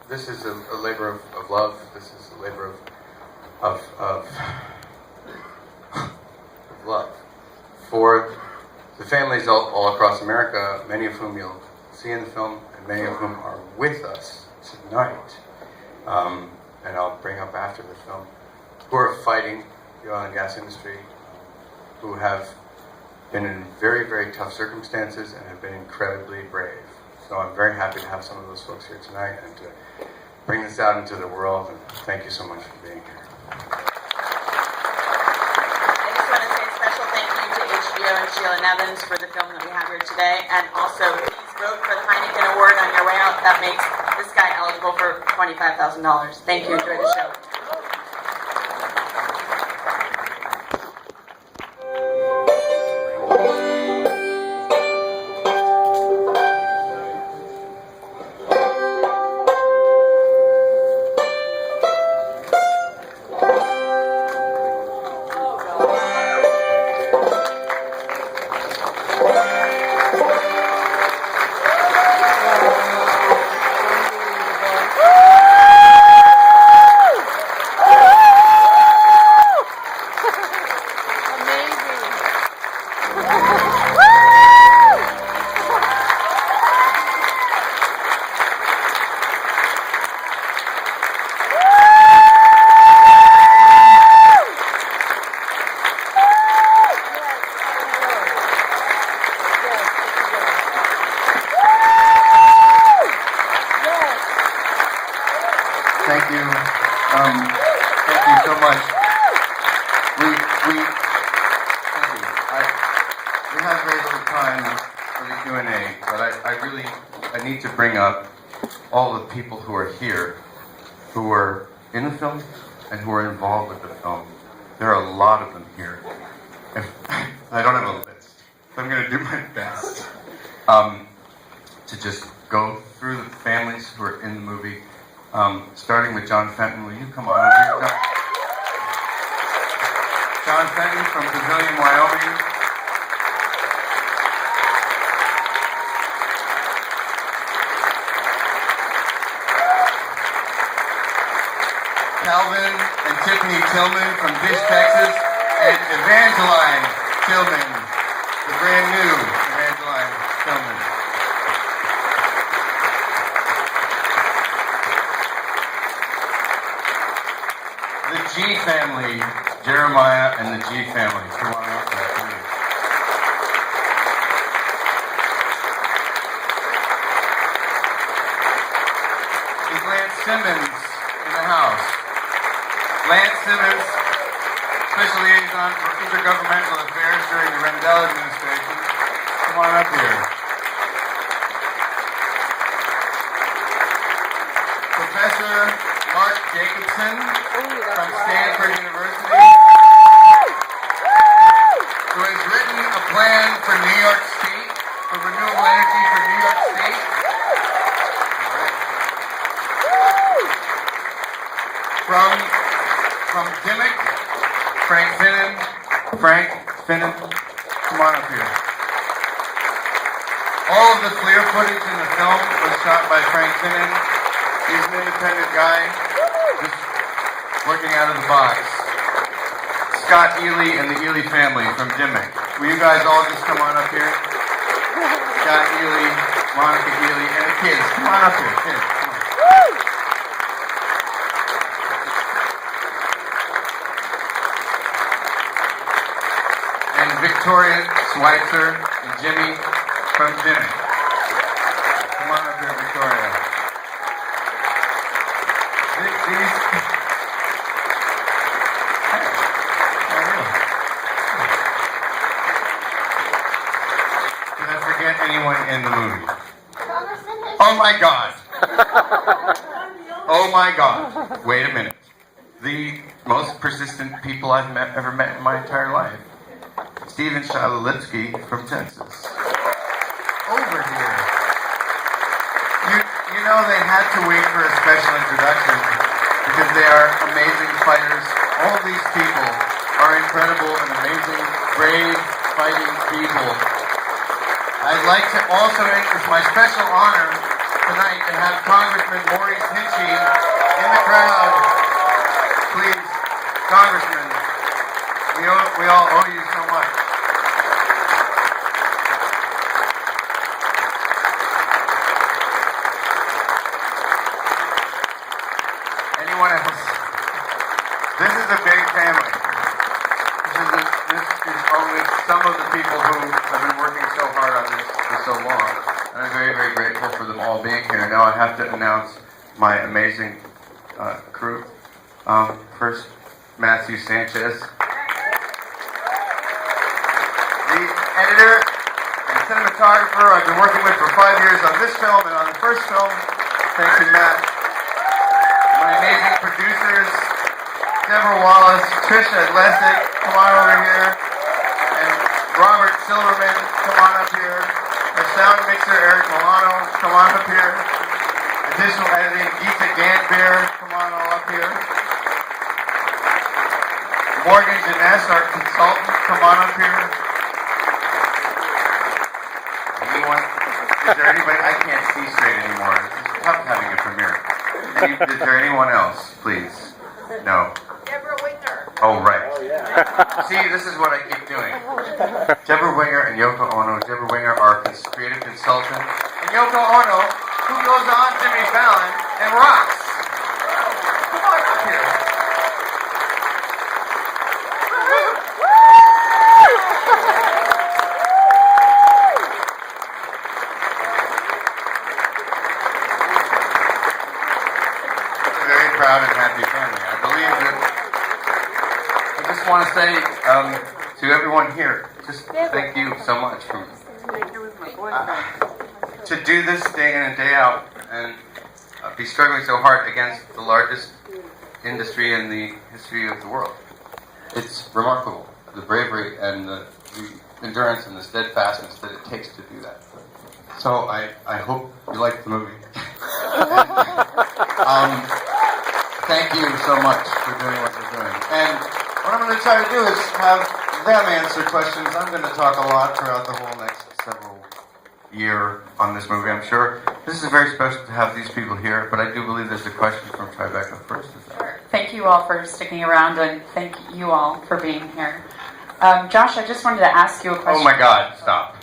this is a labor of love. This is a labor of love for the families all across America, many of whom you'll see in the film, and many of whom are with us tonight, and I'll bring up after the film, who are fighting the oil and gas industry, who have been in very, very tough circumstances and have been incredibly brave. So I'm very happy to have some of those folks here tonight and to bring this out into the world, and thank you so much for being here. I just want to say a special thank you to HBO and Sheila Nevins for the film that we have here today, and also please vote for the Heineken Award on your way out. That makes this guy eligible for $25,000. Thank you. Enjoy the show. Thank you. Thank you so much. We have very little time for the Q&A, but I need to bring up all the people who are here, who were in the film and who are involved with the film. There are a lot of them here. I don't have a list, so I'm going to do my best to just go through the families who are in the movie. Starting with John Fenton. Will you come on up here, John? John Fenton from Pavilion, Wyoming. Calvin and Tiffany Tillman from Fish, Texas, and Evangeline Tillman, the brand new Evangeline Tillman. The G family, Jeremiah and the G family. Come on up there, please. Is Lance Simmons in the house? Lance Simmons, Special Liaison for Intergovernmental Affairs during the Rendell administration. Come on up here. Professor Mark Jacobson from Stanford University, who has written a plan for New York State, for renewable energy for New York State. From Dimmick, Frank Finnan, come on up here. All of the clear footage in the film was shot by Frank Finnan. He's an independent guy, just working out of the box. Scott Ely and the Ely family from Dimmick. Will you guys all just come on up here? Scott Ely, Monica Ely, and the kids. Come on up here, kids. Come on. And Victoria Schweitzer and Jimmy from Dimmick. Come on up here, Victoria. Did I forget anyone in the movie? Oh my God. Oh my God. Wait a minute. The most persistent people I've ever met in my entire life. Steven Shalalitsky from Texas. Over here. You know they had to wait for a special introduction because they are amazing fighters. All these people are incredible and amazing, brave, fighting people. I'd like to also, it's my special honor tonight to have Congressman Maurice Hinchey in the crowd. Please, Congressman, we all owe you so much. Anyone else? This is a big family. This is only some of the people who have been working so hard on this for so long. And I'm very, very grateful for them all being here. Now I have to announce my amazing crew. First, Matthew Sanchez. The editor and cinematographer I've been working with for 5 years on this film and on the first film. Thank you, Matt. My amazing producers, Deborah Wallace, Trisha Lessig, come on over here, and Robert Silverman, come on up here. Our sound mixer, Eric Milano, come on up here. Additional editing, Geeta Ganbir, come on all up here. Morgan Jeunesse, our consultant, come on up here. Anyone? Is there anybody? I can't see straight anymore. It's tough having a premiere. Is there anyone else, please? No. Deborah Winger. Oh, right. Oh, yeah. See, this is what I keep doing. Deborah Winger and Yoko Ono. Deborah Winger, our creative consultant. And Yoko Ono, who goes on Jimmy Fallon and rocks. Come on up here. It's a very proud and happy family. I believe that. I just want to say to everyone here, just thank you so much for to do this day in and day out and be struggling so hard against the largest industry in the history of the world. It's remarkable, the bravery and the endurance and the steadfastness that it takes to do that. So I hope you like the movie. Thank you so much for doing what you're doing. And what I'm going to try to do is have them answer questions. I'm going to talk a lot throughout the whole next several year on this movie, I'm sure. This is very special to have these people here, but I do believe there's a question from Tribeca first. Sure. Thank you all for sticking around, and thank you all for being here. Josh, I just wanted to ask you a question. Oh my God, stop.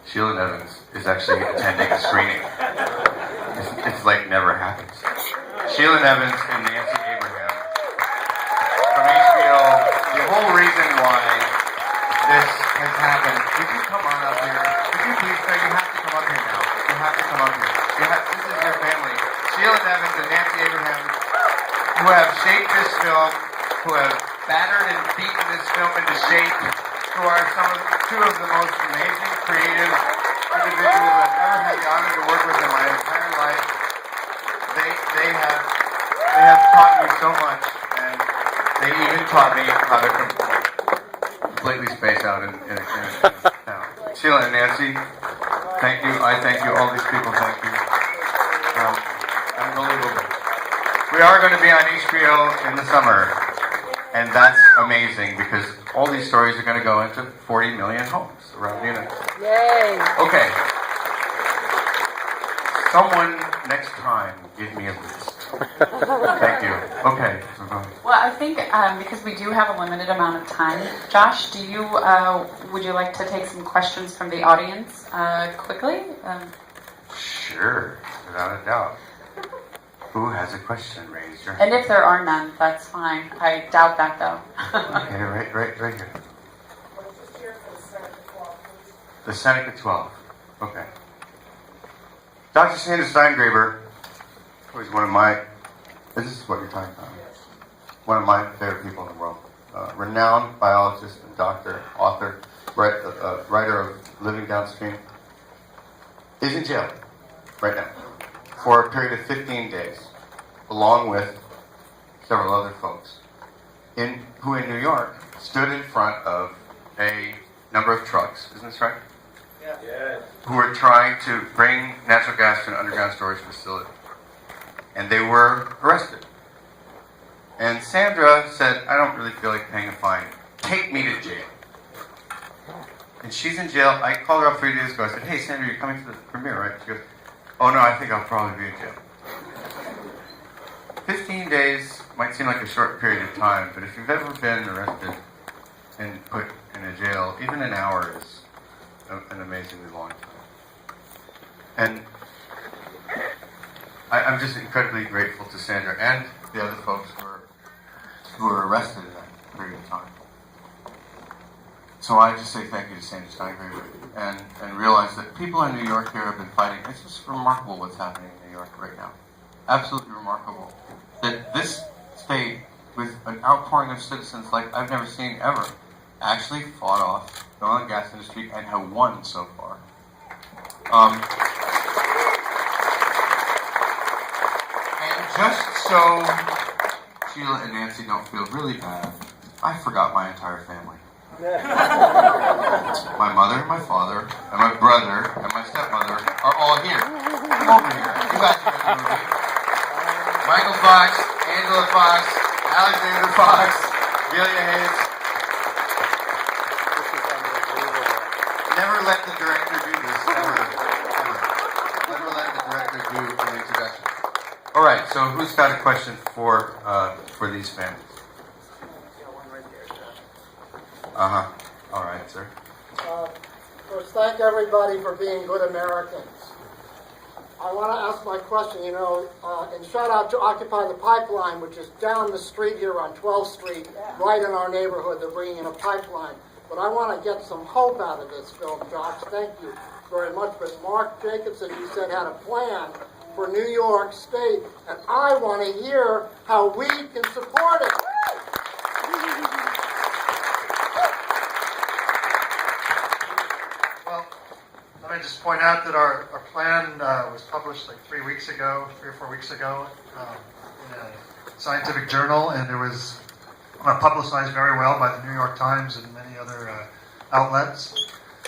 Sheila Evans is actually attending a screening. It's like never happens. Sheila Evans and Nancy Abraham from HBO. The whole reason why this has happened. Would you come on up here? Would you please, sir, you have to come up here now. You have to come up here. This is your family. Sheila Evans and Nancy Abraham, who have shaped this film, who have battered and beaten this film into shape, who are two of the most amazing, creative individuals I've ever had the honor to work with in my entire life. They have taught me so much, and they even taught me how to completely space out in a town. Sheila and Nancy, thank you. I thank you. All these people, thank you. Unbelievable. We are going to be on HBO in the summer, and that's amazing because all these stories are going to go into 40 million homes around the United States. Yay! Okay. Someone next time give me a list. Thank you. Okay. Well, I think because we do have a limited amount of time, Josh, would you like to take some questions from the audience quickly? Sure, without a doubt. Who has a question? Raise your hand. And if there are none, that's fine. I doubt that, though. Okay, right here. The Seneca 12. Okay. Dr. Sandra Steingraber, who is one of my, this is what you're talking about, one of my favorite people in the world. Renowned biologist and doctor, author, writer of Living Downstream, is in jail right now for a period of 15 days, along with several other folks, who in New York stood in front of a number of trucks, isn't this right? Yeah. Who were trying to bring natural gas to an underground storage facility. And they were arrested. And Sandra said, I don't really feel like paying a fine. Take me to jail. And she's in jail. I called her up 3 days ago. I said, hey, Sandra, you're coming to the premiere, right? She goes, oh, no, I think I'll probably be in jail. 15 days might seem like a short period of time, but if you've ever been arrested and put in a jail, even an hour is an amazingly long time. And I'm just incredibly grateful to Sandra and the other folks who were arrested in that period of time. So I just say thank you to Sandra Steinberg and realize that people in New York here have been fighting. It's just remarkable what's happening in New York right now. Absolutely remarkable. That this state, with an outpouring of citizens like I've never seen ever, actually fought off the oil and gas industry and have won so far. And just so Sheila and Nancy don't feel really bad, I forgot my entire family. My mother, my father, and my brother, and my stepmother are all here. Come over here. You guys are in the movie. Michael Fox, Angela Fox, Alexander Fox, Delia Hayes. Never let the director do this, ever. Never let the director do an introduction. All right, so who's got a question for these families? All right, sir. First, thank everybody for being good Americans. I want to ask my question, and shout out to Occupy the Pipeline, which is down the street here on 12th Street, right in our neighborhood. They're bringing in a pipeline. But I want to get some hope out of this film, Josh. Thank you very much. But Mark Jacobson, you said, had a plan for New York State, and I want to hear how we can support it. Let me just point out that our plan was published like 3 or 4 weeks ago in a scientific journal, and it was publicized very well by the New York Times and many other outlets.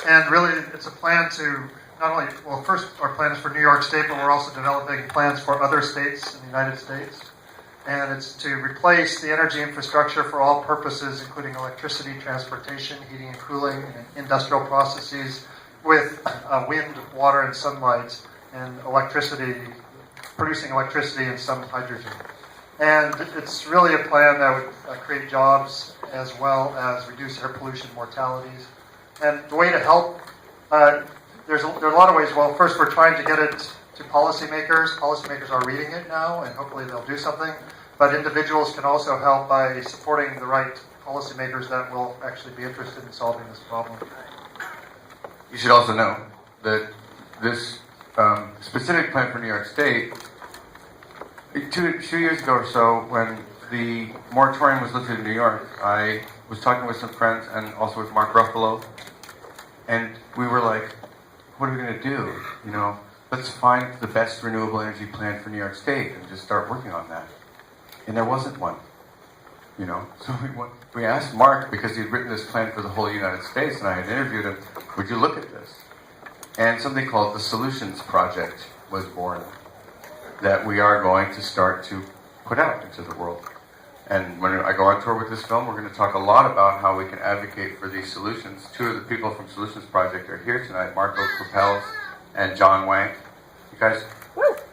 And really, it's a plan to not only, well, first our plan is for New York State, but we're also developing plans for other states in the United States. And it's to replace the energy infrastructure for all purposes, including electricity, transportation, heating and cooling, and industrial processes, with wind, water, and sunlight, and producing electricity and some hydrogen. And it's really a plan that would create jobs as well as reduce air pollution mortalities. And the way to help, there are a lot of ways. Well, first we're trying to get it to policymakers. Policymakers are reading it now, and hopefully they'll do something. But individuals can also help by supporting the right policymakers that will actually be interested in solving this problem. You should also know that this specific plan for New York State, two years ago or so, when the moratorium was lifted in New York, I was talking with some friends and also with Mark Ruffalo, and we were like, what are we going to do? Let's find the best renewable energy plan for New York State and just start working on that. And there wasn't one. So we asked Mark, because he'd written this plan for the whole United States, and I had interviewed him, would you look at this? And something called the Solutions Project was born, that we are going to start to put out into the world. And when I go on tour with this film, we're going to talk a lot about how we can advocate for these solutions. Two of the people from Solutions Project are here tonight, Marco Propels and John Wang. You guys,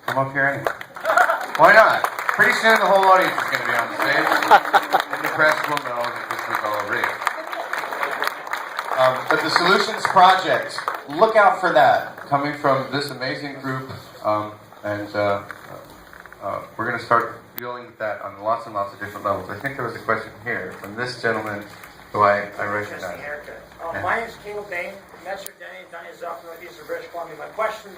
come up here anyway. Why not? Pretty soon the whole audience is going to be on the stage, and the press will know that this was all real. But the Solutions Project, look out for that, coming from this amazing group, and we're going to start dealing with that on lots and lots of different levels. I think there was a question here from this gentleman who I recognize. My name is King Dane. That's your Denny. Denny is up northeast of British Columbia. My question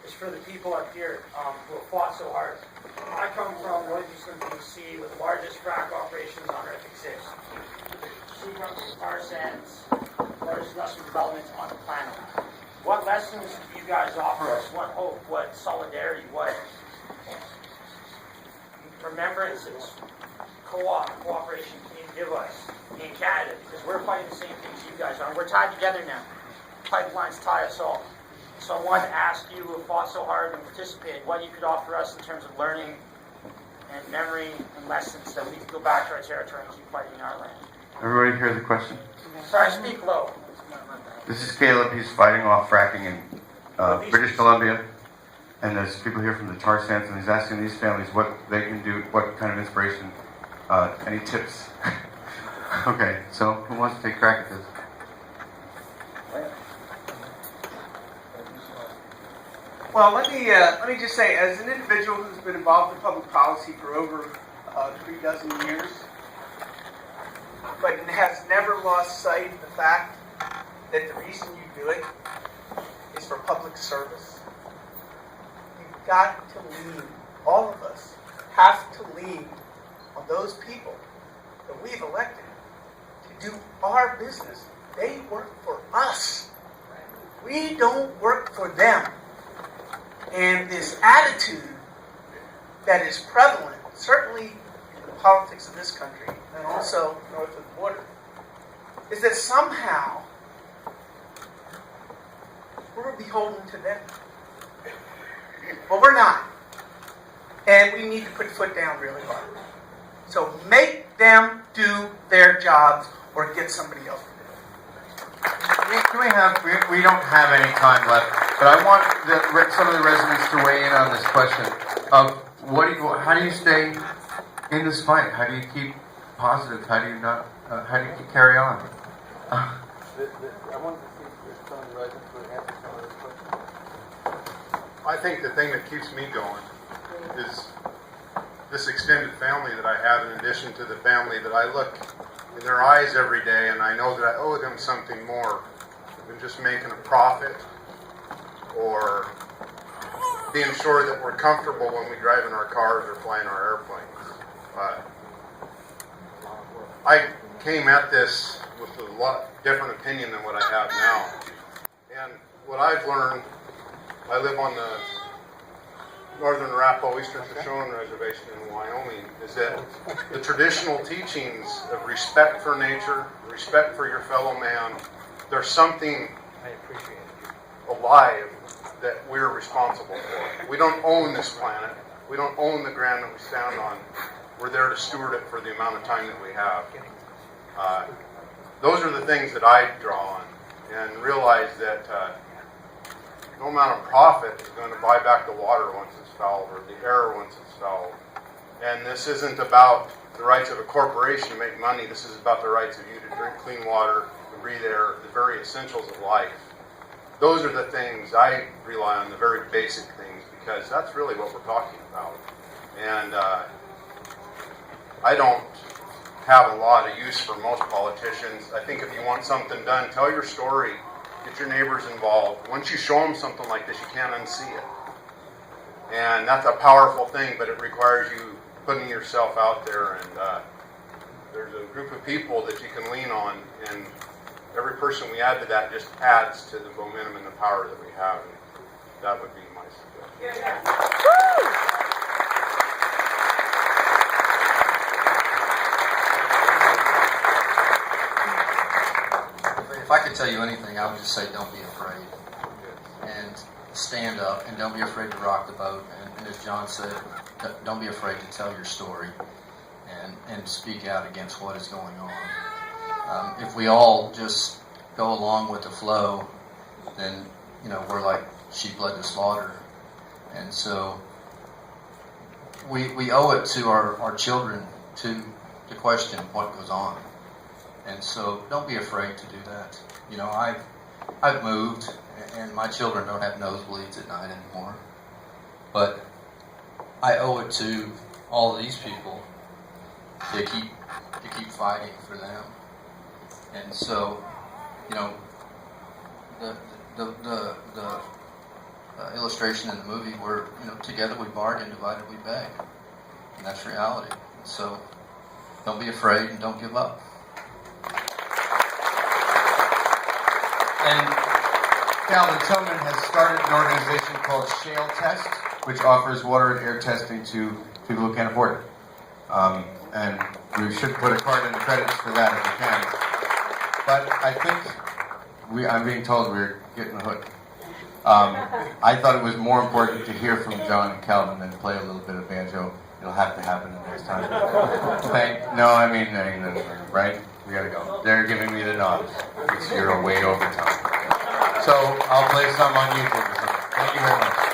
is for the people up here who have fought so hard. I come from Northeastern BC, where the largest frack operations on Earth exist. Seabrook, tar sands, largest industrial development on the planet. What lessons do you guys offer us? What hope? What solidarity? What remembrances, cooperation can you give us in Canada? Because we're fighting the same things you guys are. We're tied together now. Pipelines tie us all. So I wanted to ask you, who fought so hard and participated, what you could offer us in terms of learning and memory and lessons that we could go back to our territory and keep fighting in our land. Everybody hear the question? Sorry, I speak low. This is Caleb. He's fighting off fracking in British Columbia. And there's people here from the tar sands, and he's asking these families what they can do, what kind of inspiration, any tips. Okay, so who wants to take a crack at this? Well, let me just say, as an individual who's been involved in public policy for over 36 years, but has never lost sight of the fact that the reason you do it is for public service. You've got to lean, all of us have to lean on those people that we've elected to do our business. They work for us. We don't work for them. And this attitude that is prevalent, certainly in the politics of this country and also north of the border, is that somehow we're beholden to them. Well, we're not. And we need to put foot down really hard. So make them do their jobs or get somebody else to do it. We don't have any time left, but I want some of the residents to weigh in on this question. How do you stay in this fight? How do you keep positive? How do you not? How do you carry on? I wanted to see if some of the residents would answer some of this question. I think the thing that keeps me going is this extended family that I have, in addition to the family that I look in their eyes every day, and I know that I owe them something more than just making a profit or being sure that we're comfortable when we drive in our cars or fly in our airplanes. I came at this with a lot different opinion than what I have now. And what I've learned, I live on the Northern Arapaho Eastern Shoshone Reservation in Wyoming, is that the traditional teachings of respect for nature, respect for your fellow man, there's something alive that we're responsible for. We don't own this planet. We don't own the ground that we stand on. We're there to steward it for the amount of time that we have. Those are the things that I draw on and realize that no amount of profit is going to buy back the water once it's fouled or the air once it's fouled. And this isn't about the rights of a corporation to make money. This is about the rights of you to drink clean water, to breathe air, the very essentials of life. Those are the things I rely on, the very basic things, because that's really what we're talking about. And I don't have a lot of use for most politicians. I think if you want something done, tell your story. Get your neighbors involved. Once you show them something like this, you can't unsee it. And that's a powerful thing, but it requires you putting yourself out there. And there's a group of people that you can lean on, and every person we add to that just adds to the momentum and the power that we have. And that would be my suggestion. If I could tell you anything, I would just say don't be afraid. And stand up, and don't be afraid to rock the boat. And as John said, don't be afraid to tell your story and speak out against what is going on. If we all just go along with the flow, then, we're like sheep led to slaughter. And so we owe it to our children to question what goes on. And so don't be afraid to do that. I've moved, and my children don't have nosebleeds at night anymore. But I owe it to all of these people to keep fighting for them. And so, the illustration in the movie where, together we bargain, divided we beg. And that's reality. So don't be afraid and don't give up. And Calvin Tillman has started an organization called Shale Test, which offers water and air testing to people who can't afford it. And we should put a card in the credits for that if we can. But I think I'm being told we're getting the hook. I thought it was more important to hear from John and Calvin than play a little bit of banjo. It'll have to happen the next time. Right? We gotta go. They're giving me the nod. You're way over time. So I'll play some on YouTube or something. Thank you very much.